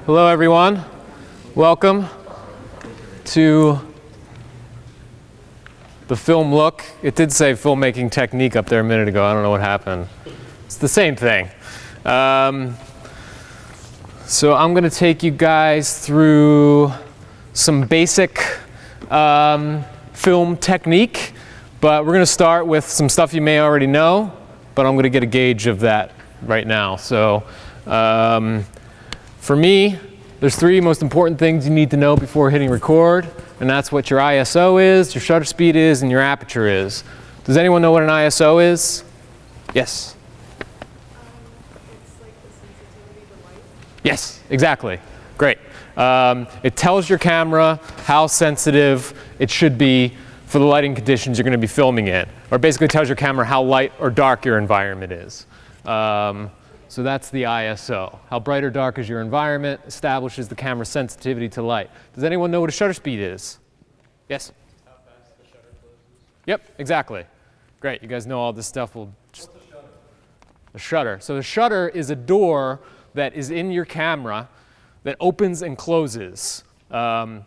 Hello everyone, welcome to the film look. It did say filmmaking technique up there a minute ago, I don't know what happened. It's the same thing. So I'm going to take you guys through some basic film technique, but we're going to start with some stuff you may already know, but I'm going to get a gauge of that right now. So for me, there's three most important things you need to know before hitting record, and that's what your ISO is, your shutter speed is, and your aperture is. Does anyone know what an ISO is? Yes? It's like the sensitivity to light. Yes, exactly. Great. It tells your camera how sensitive it should be for the lighting conditions you're going to be filming in, or basically tells your camera how light or dark your environment is. So that's the ISO. How bright or dark is your environment establishes the camera's sensitivity to light. Does anyone know what a shutter speed is? Yes? How fast the shutter closes? Yep, exactly. Great, you guys know all this stuff. We'll just... What's a shutter? A shutter. So the shutter is a door that is in your camera that opens and closes. It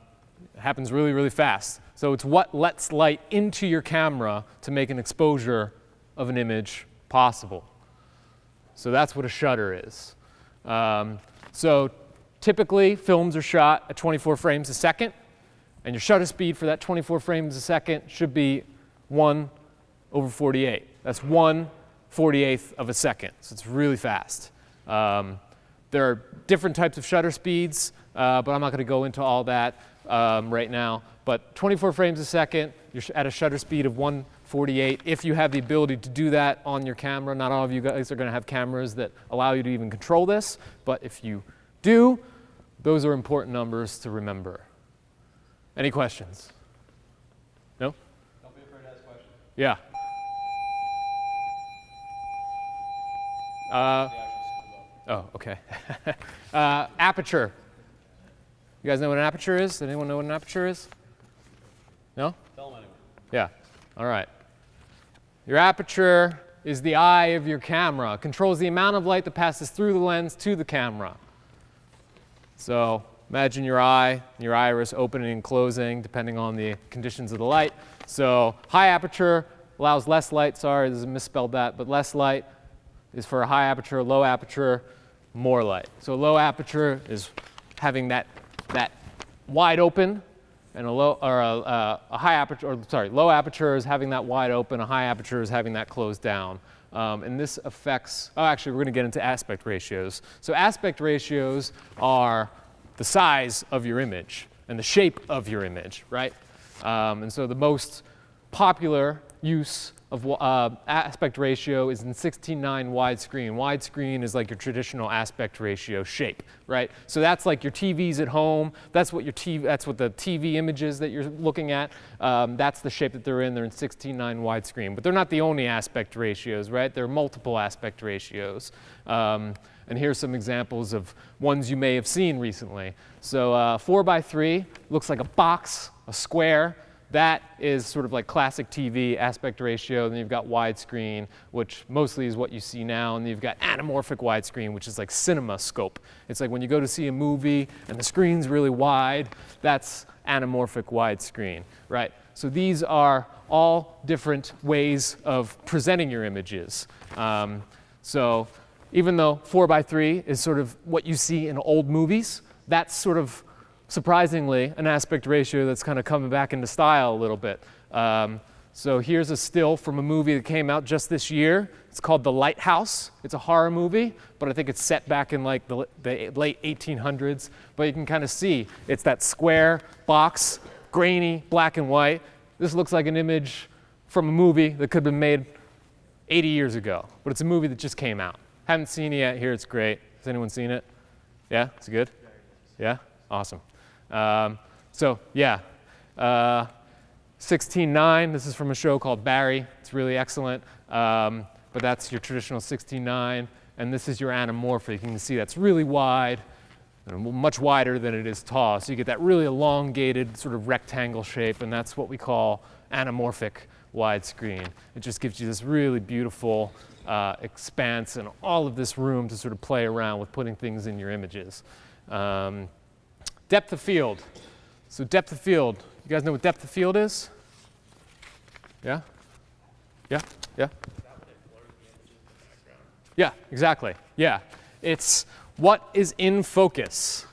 happens really, really fast. So it's what lets light into your camera to make an exposure of an image possible. So that's what a shutter is. So typically, films are shot at 24 frames a second, and your shutter speed for that 24 frames a second should be 1/48. That's 1/48 of a second, so it's really fast. There are different types of shutter speeds, but I'm not going to go into all that right now. But 24 frames a second, you're at a shutter speed of 1/48. If you have the ability to do that on your camera, not all of you guys are going to have cameras that allow you to even control this, but if you do, those are important numbers to remember. Any questions? No? Don't be afraid to ask questions. Yeah. The action screws up. Oh, okay. Aperture. You guys know what an aperture is? Does anyone know what an aperture is? No? Tell them anyway. Yeah. All right. Your aperture is the eye of your camera. It controls the amount of light that passes through the lens to the camera. So imagine your eye, your iris opening and closing depending on the conditions of the light. So high aperture allows less light. Sorry, this is misspelled that, but less light is for a high aperture. Low aperture, more light. So low aperture is having that wide open, and low aperture is having that wide open. A high aperture is having that closed down. And this affects, actually we're going to get into aspect ratios. So aspect ratios are the size of your image and the shape of your image, right? And so the most popular use of aspect ratio is in 16:9 widescreen. Widescreen is like your traditional aspect ratio shape, right? So that's like your TVs at home. That's what the TV images that you're looking at. That's the shape that they're in. They're in 16:9 widescreen. But they're not the only aspect ratios, right? There are multiple aspect ratios. And here's some examples of ones you may have seen recently. So 4:3 looks like a box, a square. That is sort of like classic TV aspect ratio. Then you've got widescreen, which mostly is what you see now. And then you've got anamorphic widescreen, which is like cinema scope. It's like when you go to see a movie and the screen's really wide, that's anamorphic widescreen, right? So these are all different ways of presenting your images. So even though 4:3 is sort of what you see in old movies, that's sort of surprisingly an aspect ratio that's kind of coming back into style a little bit. So here's a still from a movie that came out just this year. It's called The Lighthouse. It's a horror movie, but I think it's set back in like the late 1800s. But you can kind of see it's that square box, grainy, black and white. This looks like an image from a movie that could have been made 80 years ago, but it's a movie that just came out. Haven't seen it yet. Here it's great. Has anyone seen it? Yeah, it's good? Yeah? Awesome. So yeah, 16:9, this is from a show called Barry. It's really excellent, but that's your traditional 16:9, and this is your anamorphic. You can see that's really wide, much wider than it is tall. So you get that really elongated sort of rectangle shape, and that's what we call anamorphic widescreen. It just gives you this really beautiful expanse and all of this room to sort of play around with putting things in your images. Depth of field. So depth of field. You guys know what depth of field is? Yeah? Yeah? Yeah? Yeah, exactly. Yeah. It's what is in focus.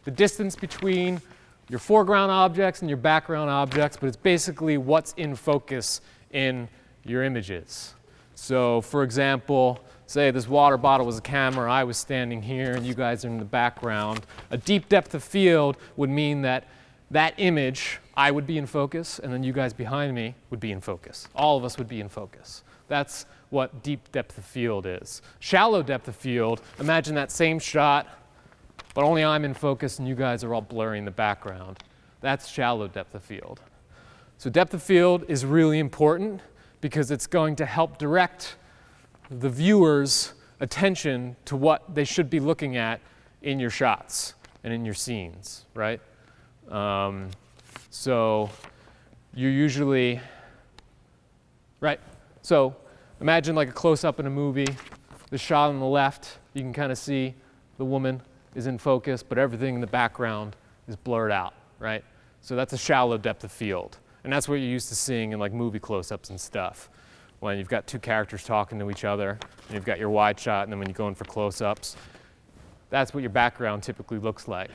The distance between your foreground objects and your background objects, but it's basically what's in focus in your images. So for example, say this water bottle was a camera, I was standing here and you guys are in the background. A deep depth of field would mean that that image, I would be in focus, and then you guys behind me would be in focus. All of us would be in focus. That's what deep depth of field is. Shallow depth of field, imagine that same shot, but only I'm in focus and you guys are all blurring the background. That's shallow depth of field. So depth of field is really important because it's going to help direct the viewer's attention to what they should be looking at in your shots and in your scenes, right? So you usually, right? So imagine like a close-up in a movie. The shot on the left, you can kind of see the woman is in focus, but everything in the background is blurred out, right? So that's a shallow depth of field. And that's what you're used to seeing in like movie close-ups and stuff. When you've got two characters talking to each other, and you've got your wide shot, and then when you go in for close-ups, that's what your background typically looks like.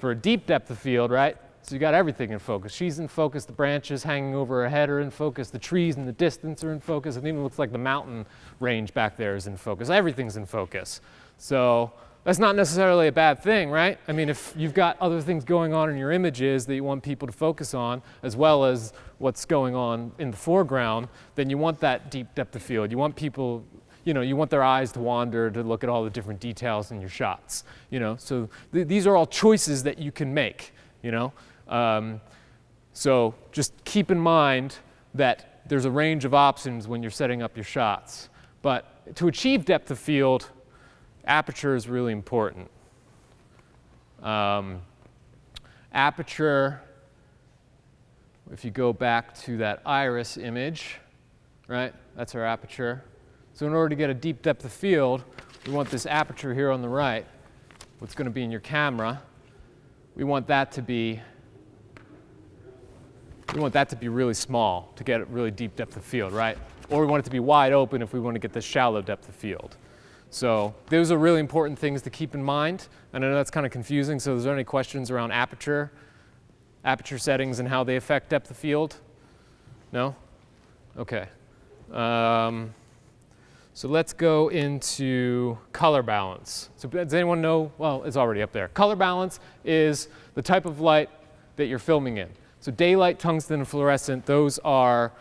For a deep depth of field, right? So you got everything in focus. She's in focus, the branches hanging over her head are in focus, the trees in the distance are in focus, it even looks like the mountain range back there is in focus. Everything's in focus. So that's not necessarily a bad thing, right? I mean, if you've got other things going on in your images that you want people to focus on, as well as what's going on in the foreground, then you want that deep depth of field. You want people, you know, you want their eyes to wander to look at all the different details in your shots, you know? So these are all choices that you can make, you know? So just keep in mind that there's a range of options when you're setting up your shots. But to achieve depth of field, aperture is really important. Aperture, if you go back to that iris image, right, that's our aperture. So in order to get a deep depth of field, we want this aperture here on the right, what's going to be in your camera, we want that to be really small to get a really deep depth of field, right? Or we want it to be wide open if we want to get this shallow depth of field. So those are really important things to keep in mind. And I know that's kind of confusing, so is there any questions around aperture settings and how they affect depth of field? No? Okay. So let's go into color balance. So does anyone know? Well, it's already up there. Color balance is the type of light that you're filming in. So daylight, tungsten, and fluorescent, those are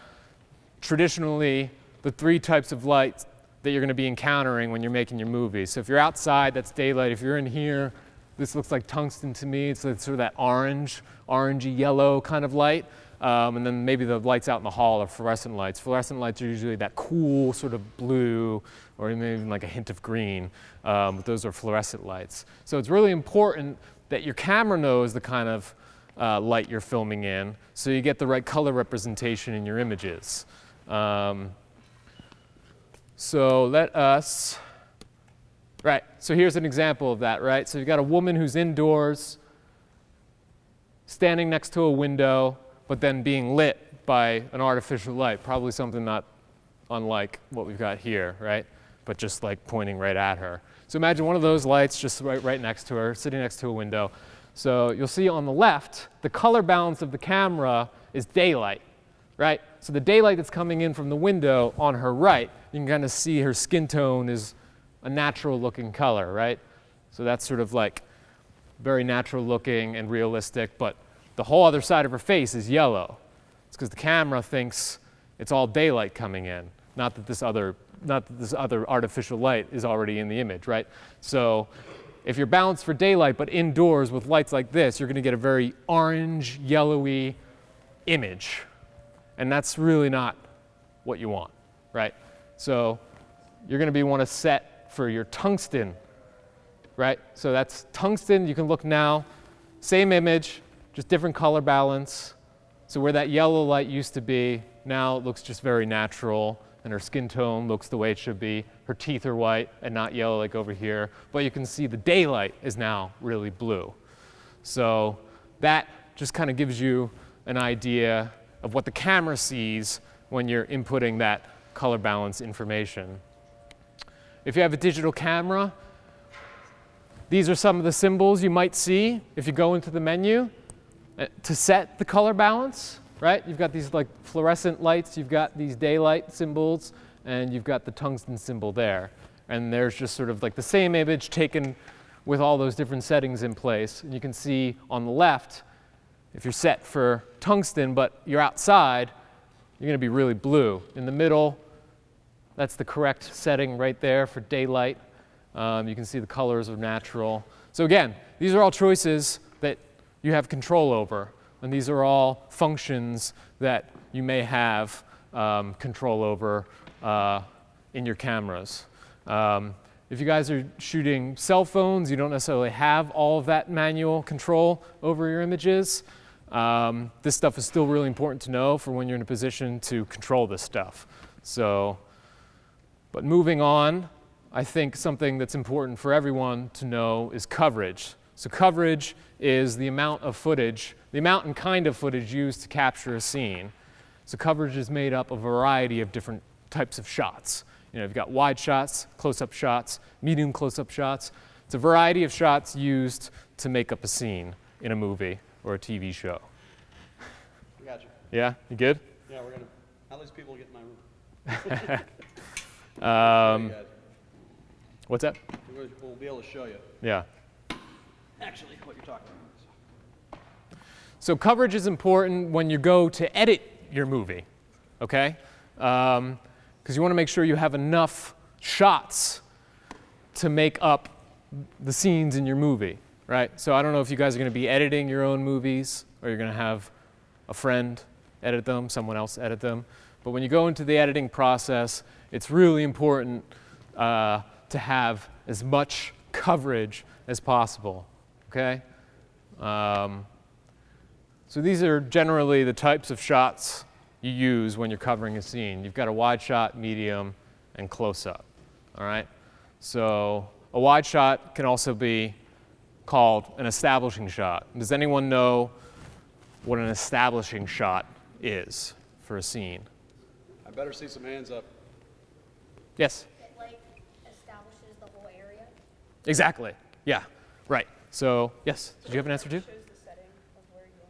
traditionally the three types of light that you're going to be encountering when you're making your movies. So if you're outside, that's daylight. If you're in here, this looks like tungsten to me. It's sort of that orangey yellow kind of light. And then maybe the lights out in the hall are fluorescent lights. Fluorescent lights are usually that cool sort of blue or maybe even like a hint of green. But those are fluorescent lights. So it's really important that your camera knows the kind of light you're filming in so you get the right color representation in your images. So let us, right, so here's an example of that, right? So you've got a woman who's indoors, standing next to a window, but then being lit by an artificial light, probably something not unlike what we've got here, right? But just like pointing right at her. So imagine one of those lights just right next to her, sitting next to a window. So you'll see on the left, the color balance of the camera is daylight, right? So the daylight that's coming in from the window on her right, you can kind of see her skin tone is a natural looking color, right? So that's sort of like very natural looking and realistic, but the whole other side of her face is yellow. It's because the camera thinks it's all daylight coming in, not that this other artificial light is already in the image, right? So if you're balanced for daylight but indoors with lights like this, you're going to get a very orange, yellowy image. And that's really not what you want, right? So you're going to want to set for your tungsten, right? So that's tungsten. You can look now, same image, just different color balance. So where that yellow light used to be, now it looks just very natural and her skin tone looks the way it should be. Her teeth are white and not yellow like over here. But you can see the daylight is now really blue. So that just kind of gives you an idea of what the camera sees when you're inputting that color balance information. If you have a digital camera, these are some of the symbols you might see if you go into the menu to set the color balance, right? You've got these like fluorescent lights, you've got these daylight symbols, and you've got the tungsten symbol there. And there's just sort of like the same image taken with all those different settings in place. And you can see on the left, if you're set for tungsten, but you're outside, you're going to be really blue. In the middle, that's the correct setting right there for daylight. You can see the colors are natural. So again, these are all choices that you have control over. And these are all functions that you may have control over in your cameras. If you guys are shooting cell phones, you don't necessarily have all of that manual control over your images. This stuff is still really important to know for when you're in a position to control this stuff. But moving on, I think something that's important for everyone to know is coverage. So coverage is the amount of footage, the amount and kind of footage used to capture a scene. So coverage is made up of a variety of different types of shots. You've got wide shots, close-up shots, medium close-up shots. It's a variety of shots used to make up a scene in a movie or a TV show. I got you. Yeah, you good? Yeah, we're gonna. How these people get in my room? What's that? We'll be able to show you. Yeah. Actually, what you're talking about. So coverage is important when you go to edit your movie, okay? Because you want to make sure you have enough shots to make up the scenes in your movie, right? So I don't know if you guys are going to be editing your own movies or you're going to have a friend edit them, someone else edit them. But when you go into the editing process, it's really important to have as much coverage as possible, okay? So these are generally the types of shots you use when you're covering a scene. You've got a wide shot, medium, and close-up, all right? So a wide shot can also be called an establishing shot. Does anyone know what an establishing shot is for a scene? I better see some hands up. Yes? It like establishes the whole area. Exactly. Yeah. Right. So, yes. Did you have an answer too? Shows the setting of where you are.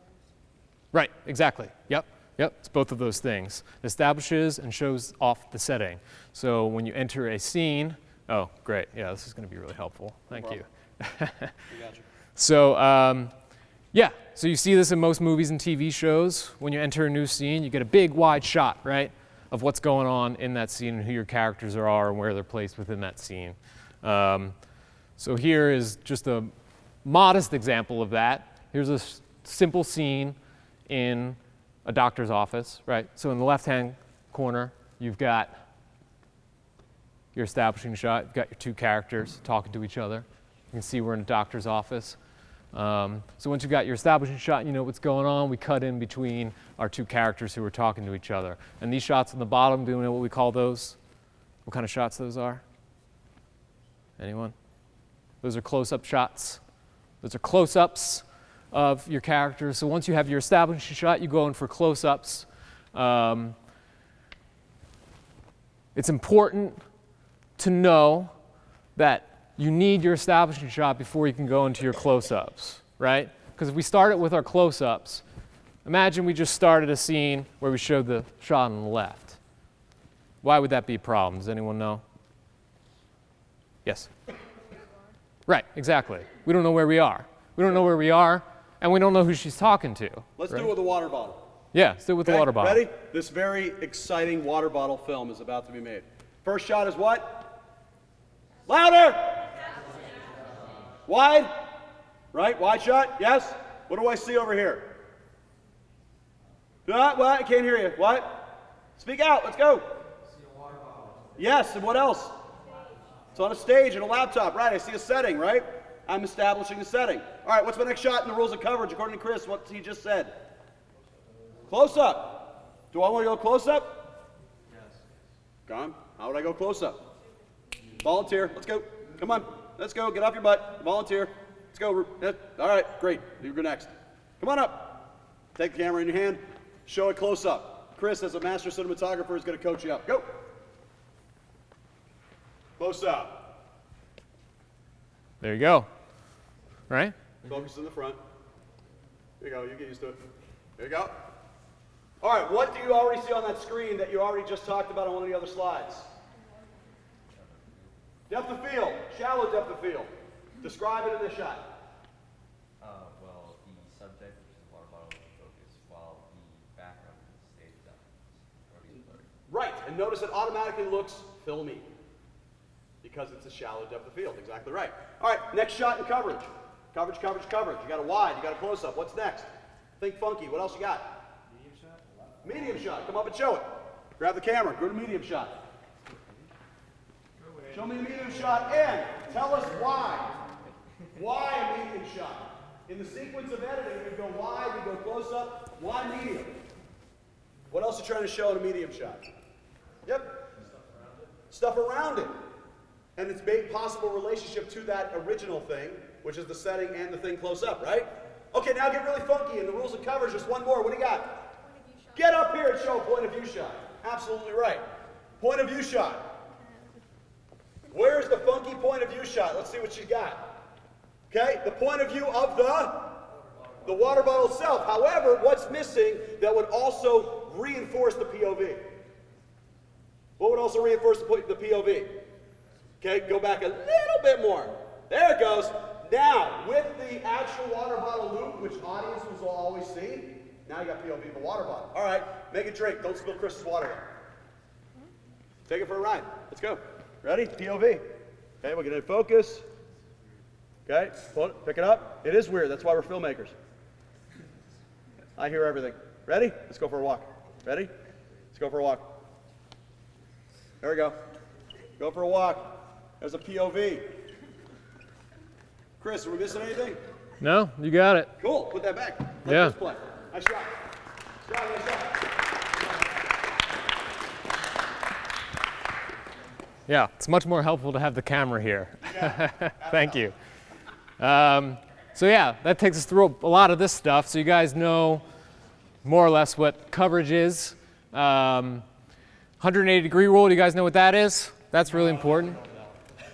Right. Exactly. Yep. Yep. It's both of those things. It establishes and shows off the setting. So when you enter a scene, oh, great. Yeah, this is going to be really helpful. Thank you. I got you. So, yeah. So you see this in most movies and TV shows. When you enter a new scene, you get a big wide shot, right, of what's going on in that scene and who your characters are and where they're placed within that scene. So here is just a modest example of that. Here's a simple scene in a doctor's office, right? So in the left-hand corner, you've got your establishing shot. You've got your two characters talking to each other. You can see we're in a doctor's office. So once you've got your establishing shot and you know what's going on, we cut in between our two characters who are talking to each other. And these shots on the bottom, do you know what we call those? What kind of shots those are? Anyone? Those are close-up shots. Those are close-ups of your characters. So once you have your establishing shot, you go in for close-ups. It's important to know that you need your establishing shot before you can go into your close-ups, right? Because if we start it with our close-ups, imagine we just started a scene where we showed the shot on the left. Why would that be a problem? Does anyone know? Yes? Right, exactly. We don't know where we are. We don't know where we are, and we don't know who she's talking to. Let's right? do it with a water bottle. Yeah, let's do it with the water bottle. Ready? This very exciting water bottle film is about to be made. First shot is what? Louder! Wide? Right? Wide shot? Yes? What do I see over here? What? I can't hear you. What? Speak out. Let's go. See a water bottle. Yes, and what else? It's on a stage and a laptop. Right, I see a setting, right? I'm establishing a setting. All right, what's my next shot in the rules of coverage according to Chris? What he just said? Close up. Do I want to go close up? Yes. Gone. How would I go close up? Volunteer. Let's go. Come on. Let's go. Get off your butt. Volunteer. Let's go. All right. Great. You go next. Come on up. Take the camera in your hand. Show it close up. Chris, as a master cinematographer, is going to coach you up. Go. Close up. There you go. Right? Focus in the front. There you go. You get used to it. There you go. All right. What do you already see on that screen that you already just talked about on one of the other slides? Depth of field. Shallow depth of field. Describe it in this shot. Well, the subject, which is the water bottle, is in focus, while the background stays depth or is blurry. Right. And notice it automatically looks filmy because it's a shallow depth of field. Exactly right. All right. Next shot and coverage. Coverage, coverage, coverage. You got a wide. You got a close up. What's next? Think funky. What else you got? Medium shot? Medium shot. Come up and show it. Grab the camera. Go to medium shot. Show me the medium shot and tell us why. Why a medium shot? In the sequence of editing, we go wide, we go close up. Why medium? What else are you trying to show in a medium shot? Yep. Stuff around it. And it's made possible relationship to that original thing, which is the setting and the thing close up, right? Okay, now get really funky. And the rules of coverage, just one more. What do you got? Get up here and show a point of view shot. Absolutely right. Point of view shot. Where's the funky point of view shot? Let's see what she's got. Okay, the point of view of the water bottle itself. However, what's missing that would also reinforce the POV? What would also reinforce the POV? Okay, go back a little bit more. There it goes. Now, with the actual water bottle loop, which audiences will always see, now you got POV of the water bottle. All right, make a drink. Don't spill Chris's water. Take it for a ride. Let's go. Ready? POV. Okay, we're going to focus. Okay, pick it up. It is weird. That's why we're filmmakers. I hear everything. Ready? Let's go for a walk. Ready? Let's go for a walk. There we go. Go for a walk. There's a POV. Chris, are we missing anything? No, you got it. Cool. Put that back. Let Yeah. Chris play. Nice shot. Nice shot. Yeah, it's much more helpful to have the camera here. Thank you. So yeah, that takes us through a lot of this stuff, so you guys know more or less what coverage is. 180-degree rule, do you guys know what that is? That's really important.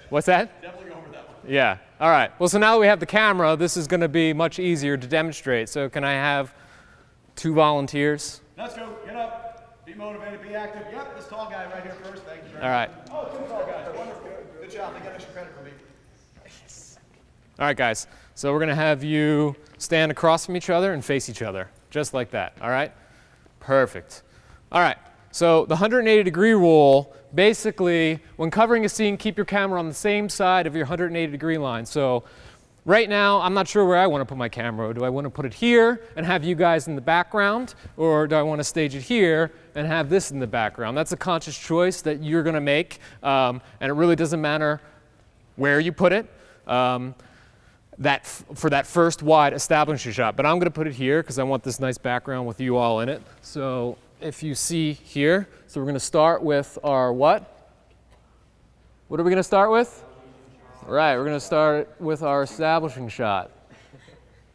What's that? Definitely go over that one. Yeah, all right. Well, so now that we have the camera, this is going to be much easier to demonstrate. So can I have 2 volunteers? Let's go. Get up. Be motivated. Be active. Yep, this tall guy right here first. Thank you. All right. Oh, 2 tall guys. Wonderful. Good job. They get extra credit for me. All right, guys. So we're going to have you stand across from each other and face each other, just like that. All right? Perfect. All right. So the 180-degree rule, basically, when covering a scene, keep your camera on the same side of your 180-degree line. So right now, I'm not sure where I want to put my camera. Do I want to put it here and have you guys in the background? Or do I want to stage it here and have this in the background? That's a conscious choice that you're going to make. And it really doesn't matter where you put it. For that first wide establishing shot. But I'm going to put it here because I want this nice background with you all in it. So if you see here, so we're going to start with our what? What are we going to start with? Right, we're going to start with our establishing shot.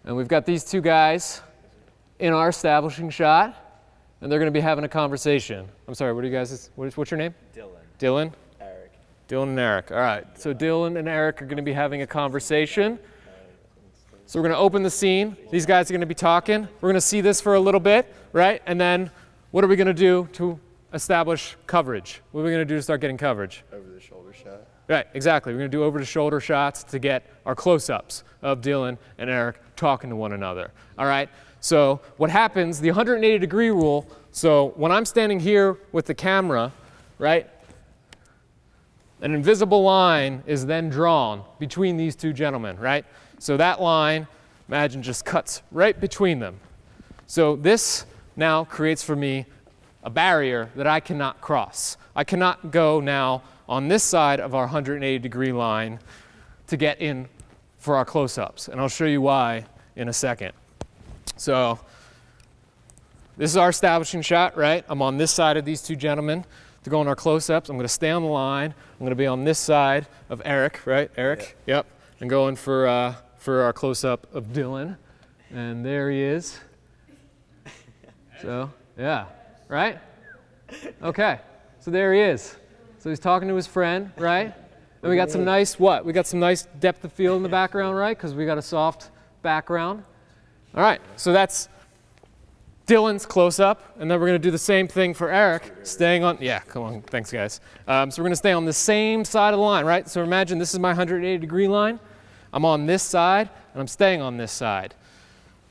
And we've got these 2 guys in our establishing shot, and they're going to be having a conversation. I'm sorry, what are you guys, what's your name? Dylan. Dylan? Eric. Dylan and Eric. All right, so Dylan and Eric are going to be having a conversation. So we're going to open the scene. These guys are going to be talking. We're going to see this for a little bit, right? And then what are we going to do to establish coverage? What are we going to do to start getting coverage? Over the shoulder shot. Right, exactly. We're going to do over-the-shoulder shots to get our close-ups of Dylan and Eric talking to one another. All right? So what happens, the 180-degree rule, so when I'm standing here with the camera, right, an invisible line is then drawn between these 2 gentlemen, right? So that line, imagine, just cuts right between them. So this now creates for me a barrier that I cannot cross. I cannot go now on this side of our 180-degree line to get in for our close-ups. And I'll show you why in a second. So this is our establishing shot, right? I'm on this side of these 2 gentlemen. to go on our close-ups, I'm going to stay on the line. I'm going to be on this side of Eric, right? Eric? Yep. And going for our close-up of Dylan. And there he is. So, yeah. Right? Okay. So there he is. So he's talking to his friend, right? And we got some nice, what? We got some nice depth of field in the background, right? Because we got a soft background. All right. So that's Dylan's close-up, and then we're going to do the same thing for Eric, staying on, yeah, come on, thanks guys. So we're going to stay on the same side of the line, right? So imagine this is my 180-degree line. I'm on this side, and I'm staying on this side.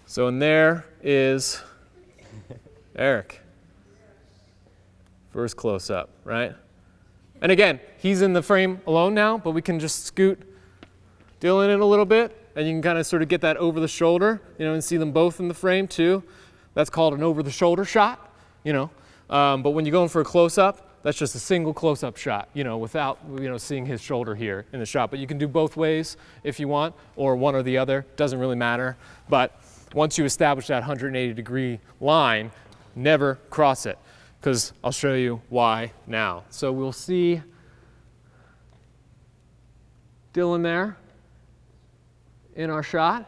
So and there is Eric. First close-up, right? And again, he's in the frame alone now, but we can just scoot Dylan in a little bit, and you can kind of sort of get that over the shoulder, you know, and see them both in the frame too. That's called an over-the-shoulder shot, you know. But when you're going for a close-up, that's just a single close-up shot, you know, without, you know, seeing his shoulder here in the shot. But you can do both ways if you want, or one or the other. Doesn't really matter. But once you establish that 180-degree line, never cross it, because I'll show you why now. So we'll see Dylan there in our shot.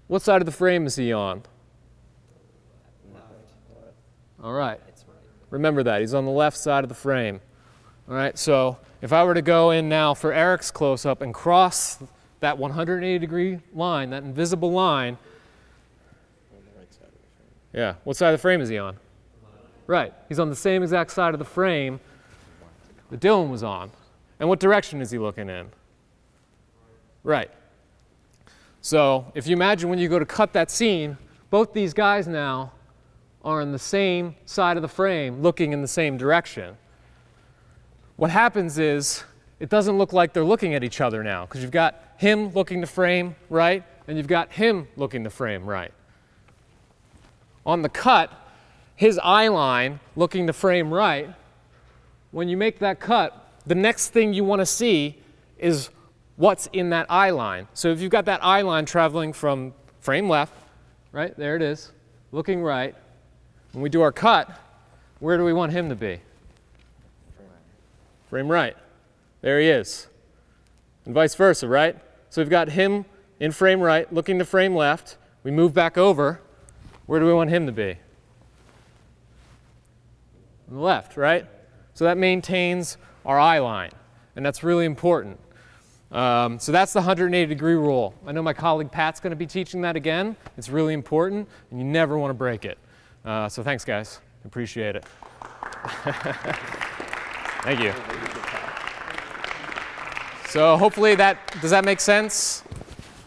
What side of the frame is he on? All right. Remember that. He's on the left side of the frame. All right, so if I were to go in now for Eric's close-up and cross that 180-degree line, that invisible line. On the right side of the frame. Yeah, what side of the frame is he on? Right, he's on the same exact side of the frame that Dylan was on. And what direction is he looking in? Right. So if you imagine when you go to cut that scene, both these guys now are on the same side of the frame looking in the same direction. What happens is it doesn't look like they're looking at each other now, because you've got him looking to frame right and you've got him looking to frame right. On the cut, his eye line looking to frame right, when you make that cut, the next thing you want to see is what's in that eye line. So if you've got that eye line traveling from frame left, right, there it is, looking right. When we do our cut, where do we want him to be? Frame right. There he is. And vice versa, right? So we've got him in frame right, looking to frame left. We move back over. Where do we want him to be? On the left, right? So that maintains our eye line, and that's really important. So that's the 180-degree rule. I know my colleague Pat's going to be teaching that again. It's really important, and you never want to break it. So thanks, guys. Appreciate it. Thank you. So hopefully does that make sense?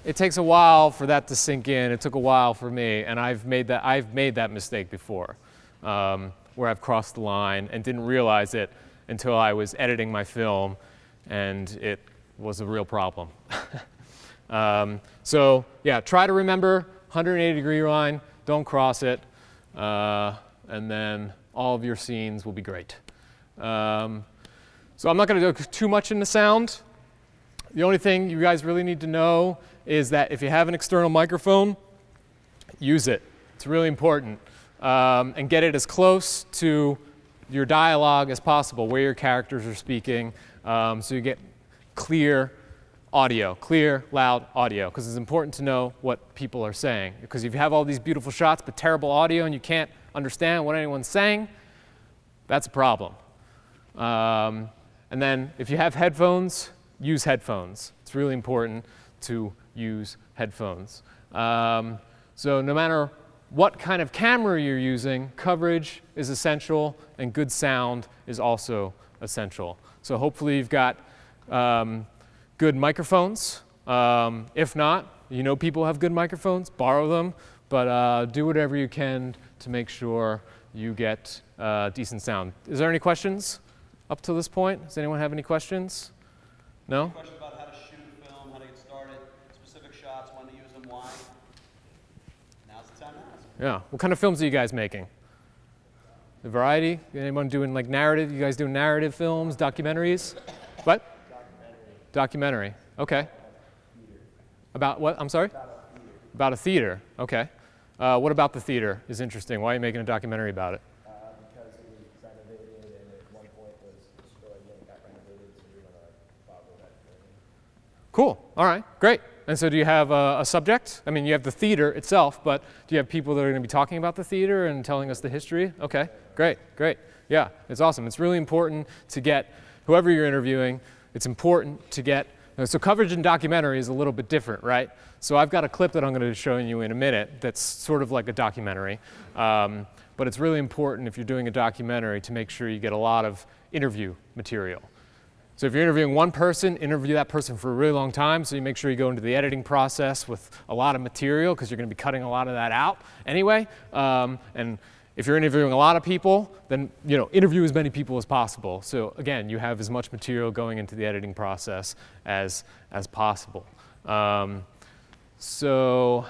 It takes a while for that to sink in. It took a while for me, and I've made that mistake before, where I've crossed the line and didn't realize it until I was editing my film, and it was a real problem. So yeah, try to remember 180-degree line. Don't cross it. And then all of your scenes will be great. So I'm not going to go too much into sound. The only thing you guys really need to know is that if you have an external microphone, use it. It's really important. And get it as close to your dialogue as possible, where your characters are speaking, so you get clear audio, clear, loud audio, because it's important to know what people are saying. Because if you have all these beautiful shots but terrible audio and you can't understand what anyone's saying, that's a problem. And then if you have headphones, use headphones. It's really important to use headphones. So no matter what kind of camera you're using, coverage is essential and good sound is also essential. So hopefully you've got good microphones. If not, you know people have good microphones, borrow them, but do whatever you can to make sure you get decent sound. Is there any questions up to this point? Does anyone have any questions? No? Questions about how to shoot a film, how to get started, specific shots, when to use them, why? Now's the time to ask. Yeah. What kind of films are you guys making? The variety? Anyone doing like narrative? You guys doing narrative films, documentaries? What? Documentary. Okay. About what? I'm sorry? About a theater. Okay. What about the theater is interesting? Why are you making a documentary about it? Because it was renovated and at one point Cool. All right. Great. And so do you have a subject? I mean, you have the theater itself, but do you have people that are going to be talking about the theater and telling us the history? Okay. Great. Great. Yeah, it's awesome. It's really important to get whoever you're interviewing. It's important to get. So coverage in documentary is a little bit different, right? So I've got a clip that I'm going to show you in a minute that's sort of like a documentary. But it's really important if you're doing a documentary to make sure you get a lot of interview material. So if you're interviewing one person, interview that person for a really long time, so you make sure you go into the editing process with a lot of material because you're going to be cutting a lot of that out anyway. And if you're interviewing a lot of people, then interview as many people as possible. So again, you have as much material going into the editing process as possible. So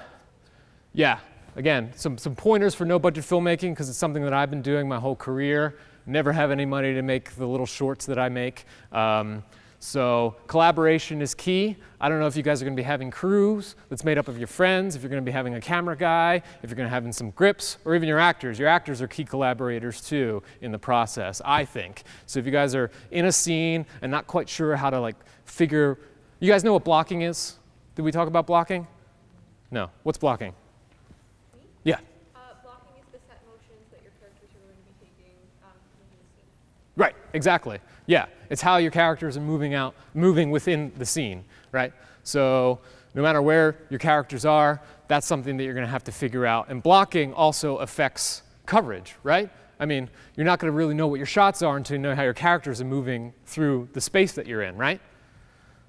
yeah, again, some pointers for no budget filmmaking because it's something that I've been doing my whole career. Never have any money to make the little shorts that I make. So collaboration is key. I don't know if you guys are going to be having crews that's made up of your friends, if you're going to be having a camera guy, if you're going to have some grips, or even your actors. Your actors are key collaborators too in the process, I think. So if you guys are in a scene and not quite sure how to figure, you guys know what blocking is? Did we talk about blocking? No. What's blocking? Yeah. Blocking is the set motions that your characters are going to be taking within the scene. Right, exactly. Yeah, it's how your characters are moving within the scene, right? So no matter where your characters are, that's something that you're going to have to figure out. And blocking also affects coverage, right? I mean, you're not going to really know what your shots are until you know how your characters are moving through the space that you're in, right?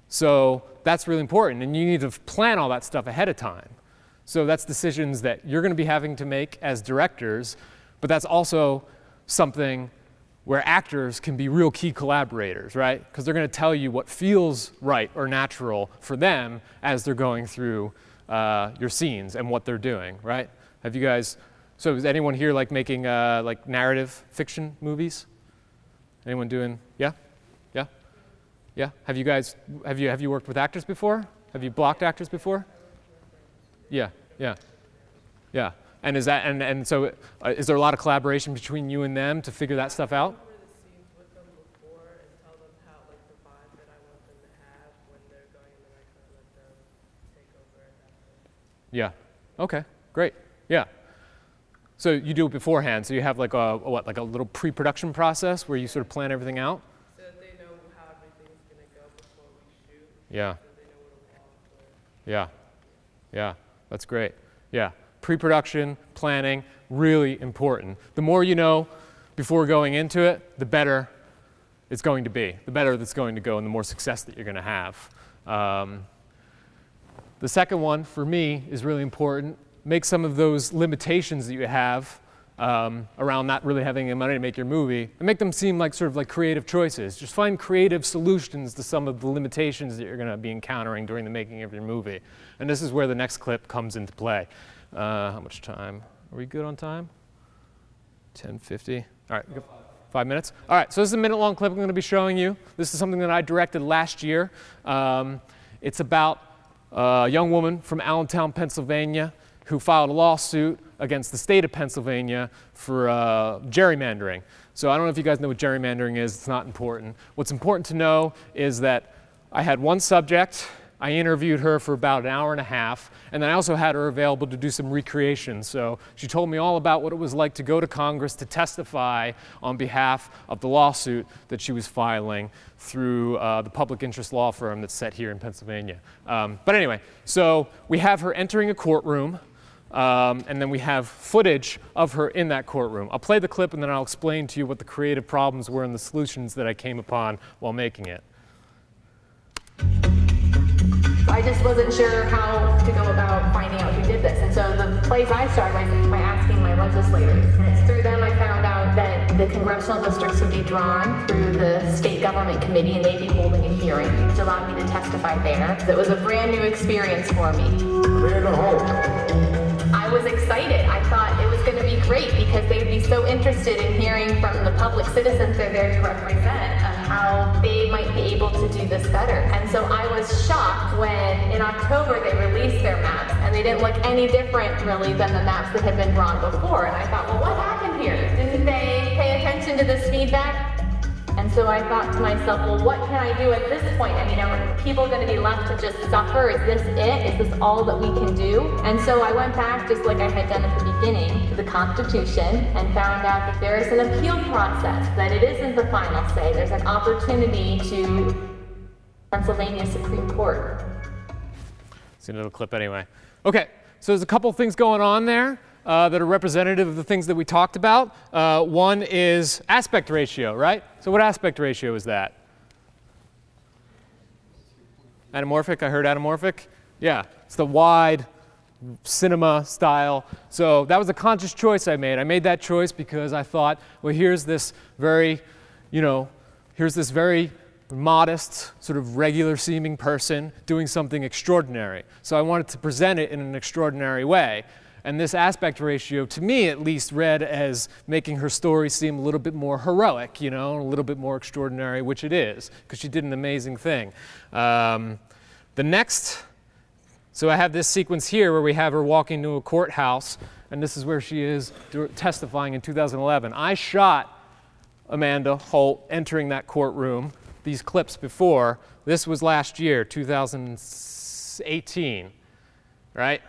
So that's really important, and you need to plan all that stuff ahead of time. So that's decisions that you're going to be having to make as directors, but that's also something where actors can be real key collaborators, right? Because they're going to tell you what feels right or natural for them as they're going through your scenes and what they're doing, right? Have you guys, so is anyone here making narrative fiction movies? Anyone doing, yeah? Yeah? Yeah? Have you worked with actors before? Have you blocked actors before? Yeah, yeah, yeah. And is that and so is there a lot of collaboration between you and them to figure that stuff out? The scenes with them before and tell them how the vibe that I want them to have when they're going, and then I kind of let them take over at that point. Yeah. Okay. Great. Yeah. So you do it beforehand. So you have like a little pre-production process where you sort of plan everything out. So that they know how everything's gonna go before we shoot. Yeah. So they know what to walk for. Yeah. Yeah. That's great. Yeah. Pre-production, planning, really important. The more you know before going into it, the better it's going to be. The better it's going to go and the more success that you're going to have. The second one, for me, is really important. Make some of those limitations that you have around not really having any money to make your movie, and make them seem like sort of like creative choices. Just find creative solutions to some of the limitations that you're going to be encountering during the making of your movie. And this is where the next clip comes into play. How much time? Are we good on time? 10:50. All right, 5 minutes. All right, so this is a minute-long clip I'm going to be showing you. This is something that I directed last year. It's about a young woman from Allentown, Pennsylvania, who filed a lawsuit against the state of Pennsylvania for gerrymandering. So I don't know if you guys know what gerrymandering is. It's not important. What's important to know is that I had one subject. I interviewed her for about an hour and a half, and then I also had her available to do some recreation. So she told me all about what it was like to go to Congress to testify on behalf of the lawsuit that she was filing through the public interest law firm that's set here in Pennsylvania. But anyway, so we have her entering a courtroom, and then we have footage of her in that courtroom. I'll play the clip, and then I'll explain to you what the creative problems were and the solutions that I came upon while making it. I just wasn't sure how to go about finding out who did this. And so the place I started by asking my legislators. And it's through them I found out that the congressional districts would be drawn through the state government committee, and they'd be holding a hearing, which allowed me to testify there. It was a brand new experience for me. I was excited. I thought it was going to be great because they would be so interested in hearing from the public citizens they're there to represent how they might be able to do this better. And so I was shocked when in October they released their maps, and they didn't look any different really than the maps that had been drawn before. And I thought, well, what happened here? Didn't they pay attention to this feedback? And so I thought to myself, well, what can I do at this point? I mean, are people going to be left to just suffer? Is this it? Is this all that we can do? And so I went back, just like I had done at the beginning, to the Constitution and found out that there is an appeal process, that it isn't the final say. There's an opportunity to Pennsylvania Supreme Court. See a little clip anyway. Okay, so there's a couple things going on there that are representative of the things that we talked about. One is aspect ratio, right? So what aspect ratio is that? Anamorphic, I heard anamorphic. Yeah, it's the wide cinema style. So that was a conscious choice I made. I made that choice because I thought, well, here's this very modest, sort of regular seeming person doing something extraordinary. So I wanted to present it in an extraordinary way. And this aspect ratio, to me at least, read as making her story seem a little bit more heroic, a little bit more extraordinary, which it is, because she did an amazing thing. So I have this sequence here where we have her walking to a courthouse, and this is where she is testifying in 2011. I shot Amanda Holt entering that courtroom, these clips before. This was last year, 2018, right?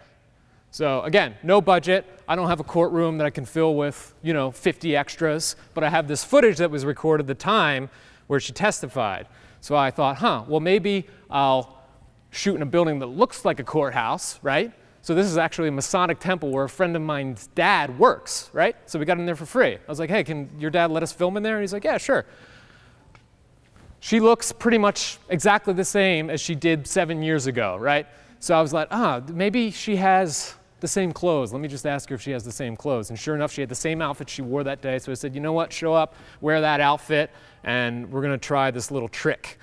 So again, no budget. I don't have a courtroom that I can fill with, 50 extras, but I have this footage that was recorded at the time where she testified. So I thought, well, maybe I'll shoot in a building that looks like a courthouse, right? So this is actually a Masonic temple where a friend of mine's dad works, right? So we got in there for free. I was like, hey, can your dad let us film in there? And he's like, yeah, sure. She looks pretty much exactly the same as she did 7 years ago, right? So I was like, maybe she has the same clothes. Let me just ask her if she has the same clothes. And sure enough, she had the same outfit she wore that day. So I said, you know what, show up, wear that outfit, and we're gonna try this little trick.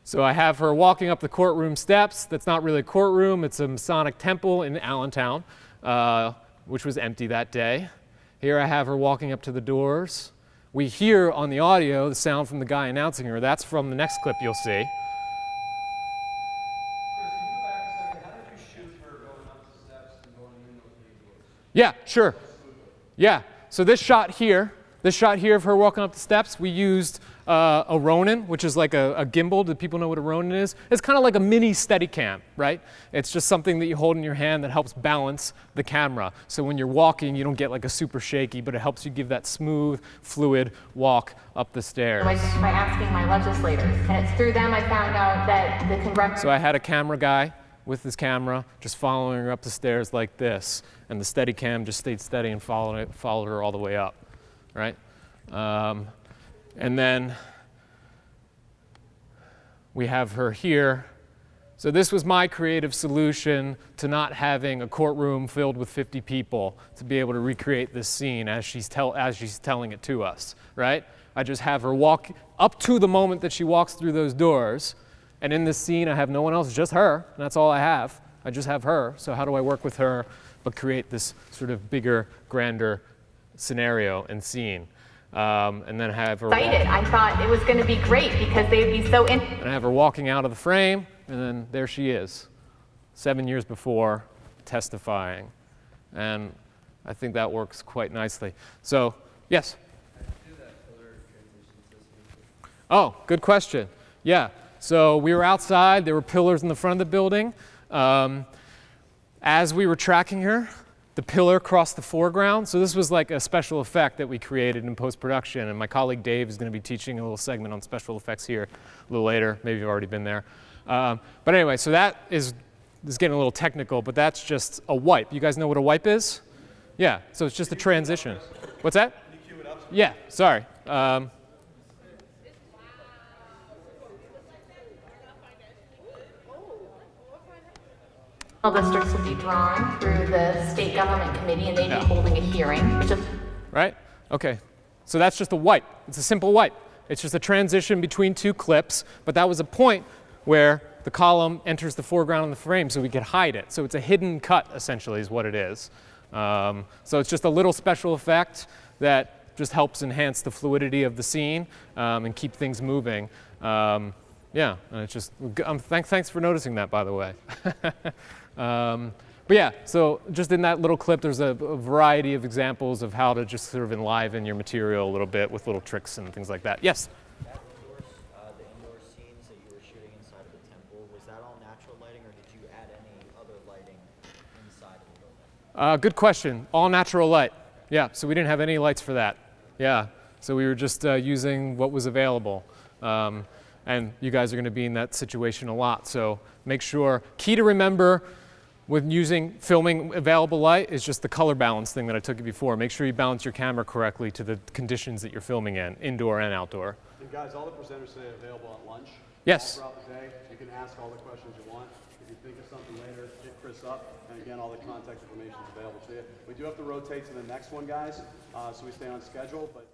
So I have her walking up the courtroom steps. That's not really a courtroom, it's a Masonic temple in Allentown, which was empty that day. Here I have her walking up to the doors. We hear on the audio the sound from the guy announcing her. That's from the next clip you'll see. Yeah, sure. Yeah, so this shot here of her walking up the steps, we used a Ronin, which is like a gimbal. Do people know what a Ronin is? It's kind of like a mini Steadicam, right? It's just something that you hold in your hand that helps balance the camera. So when you're walking, you don't get like a super shaky, but it helps you give that smooth, fluid walk up the stairs. By asking my legislators, and it's through them I found out that the Congress. So I had a camera guy with his camera just following her up the stairs like this, and the Steadicam just stayed steady and followed her all the way up, right? And then we have her here. So this was my creative solution to not having a courtroom filled with 50 people to be able to recreate this scene as she's telling it to us, right? I just have her walk up to the moment that she walks through those doors, and in this scene I have no one else, just her, and that's all I have. I just have her, so how do I work with her but create this sort of bigger, grander scenario and scene? And then have her excited. I thought it was going to be great because they'd be so in. And I have her walking out of the frame, and then there she is, 7 years before, testifying. And I think that works quite nicely. So, yes? Oh, good question. Yeah, so we were outside. There were pillars in the front of the building. As we were tracking her, the pillar crossed the foreground. So this was like a special effect that we created in post-production. And my colleague Dave is going to be teaching a little segment on special effects here a little later. Maybe you've already been there. But anyway, so that is getting a little technical, but that's just a wipe. You guys know what a wipe is? Yeah, so it's just a transition. What's that? Yeah, sorry. Districts will be drawn through the state government committee, and they'd be holding a hearing. Right? Okay. So that's just a wipe. It's a simple wipe. It's just a transition between two clips, but that was a point where the column enters the foreground of the frame so we could hide it. So it's a hidden cut, essentially, is what it is. So it's just a little special effect that just helps enhance the fluidity of the scene and keep things moving. Yeah, and it's just, thanks for noticing that, by the way. But yeah, so just in that little clip, there's a variety of examples of how to just sort of enliven your material a little bit with little tricks and things like that. Yes? was that all natural lighting, or did you add any other lighting inside of the building? Good question. All natural light. Yeah, so we didn't have any lights for that. Yeah, so we were just using what was available. And you guys are going to be in that situation a lot. So make sure, key to remember with filming available light is just the color balance thing that I took you before. Make sure you balance your camera correctly to the conditions that you're filming in, indoor and outdoor. And guys, all the presenters today are available at lunch. Yes. All throughout the day. You can ask all the questions you want. If you think of something later, hit Chris up. And again, all the contact information is available to you. We do have to rotate to the next one, guys, so we stay on schedule. But